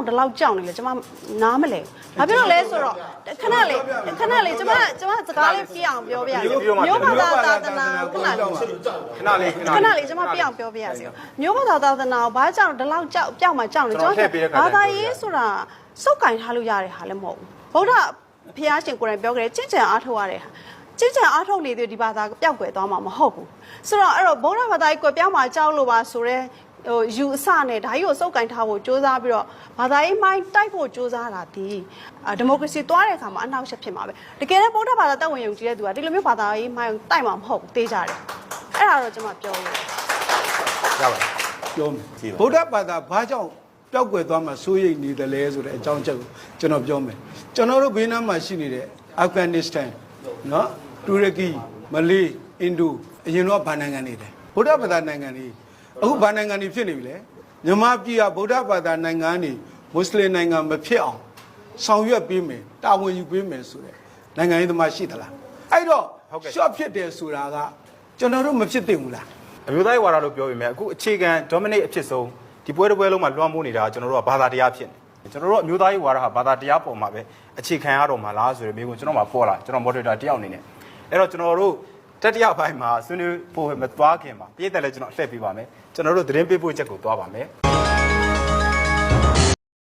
ကြောင့်ဒီလောက်ကြောက်နေလဲကျွန်မနားမလဲဘာဖြစ်လို့လဲဆိုတော့ခဏလေးကျွန်မစကားလေးပြအောင်ပြောပြရစီမျိုးဘာသာသာသနာခဏလေးကျွန်မပြအောင်ပြောပြရစီမျိုးဘာသာသာသနာကိုဘာကြောင့်ဒီလောက်ကြောက်ပြောက်မှကြောက်နေကျွန်တော်ဘာသာရေးဆိုတာစုပ်ကင်ထားလို့ရတဲ့ဟာလည်းမဟုတ်ဘူးဗုဒ္ဓဖျားရှင်ကိုယ်တိုင်ပြောကြတယ်ကျင့်ကြံအားထုတ်ရတဲ့ဟာကျင့်ကြံအားထုတ်နေသေးဒီဘာသာပျောက်ကွယ်သွားမှာမဟုတ်ဘူးဆိုတော့အဲ့တော့ဗုဒ္ဓဘာသာကြီးကွယ်ပြောင်းမှာကြောက်လို့ပါဆိုတော့ယူအစနဲ့ဒါကြီးကိုစုပ်ကင်ထားဖို့စ조사ပြီးတော့ဘာသာရေးမိုင်းတိုက်ဖို့စ조사တာဒီဒီမိုကရေစီသွားတဲ့အခါမှာအနောက်ရှက်ဖြစ်မှာပဲတကယ်လည်းဗုဒ္ဓဘာသာတက်ဝင်ယုံကြည်တဲ့သူကဒီလိုမျိုးဘာသာရေးမိုင်းတိုက်မှာမဟုတ်ဘူးတေးကြတယ်အဲ့ဒါတော့ကျွန်မပြောလို့ရပါပြောမယ်ဗုဒ္ဓဘာသာဘာကြောင့်ပျောက်ကွယ်သွားမှာစိုးရိမ်နေတယ်လဲဆိုတဲ့အကြောင်းချက်ကိုကျွန်တော်ပြောမယ်ကျွန်တော်တို့ဘေးနားမှာရှိနေတဲ့အာဖဂန်နစ္စတန်နော်တူရကီမလေးအင်ဒိုအရင်တော့ဗာနိုင်ငံတွေတယ်ဗုဒ္ဓဘာသာနိုင်ငံတွေအခုဗာနိုင်ငံတွေဖြစ်နေပြီလေမြန်မာပြည်ကဗုဒ္ဓဘာသာနိုင်ငံတွေမွတ်စလင်နိုင်ငံမဖြစ်အောင်ဆောင်ရွက်ပေးမယ်တာဝန်ယူပေးမယ်ဆိုတဲ့နိုင်ငံရေးသမားရှိသလားအဲ့တော့ရှော့ဖြစ်တယ်ဆိုတာကကျွန်တော်တို့မဖြစ်သင့်ဘူးလားအမျိုးသားရေးဝါဒလို့ပြောပေမဲ့အခုအခြေခံ dominate အဖြစ်ဆုံးဒီပွဲတစ်ပွဲလုံးမှာလွှမ်းမိုးနေတာကျွန်တော်တို့ကဘာသာတရားဖြစ်နေကျွန်တော်တို့အမျိုးသားရေးဝါဒဟာဘာသာတရားပေါ်မှာပဲအခြေခံရတော့မှာလားဆိုတဲ့မိကုန်းကျွန်တော်မှပေါ်လာကျွန်တော် moderator တယောက်အနေနဲ့အဲ့တော့ကျွန်တော်တို့တတိယပိုင်းမှာဆွေးနွေးဖို့မသွားခင်မှာပြည်သက်လည်းကျွန်တော်အလှည့်ပေးပါမယ်ကျွန်တော်တို့သတင်းပေးပို့ချက်ကိုသွားပါမယ်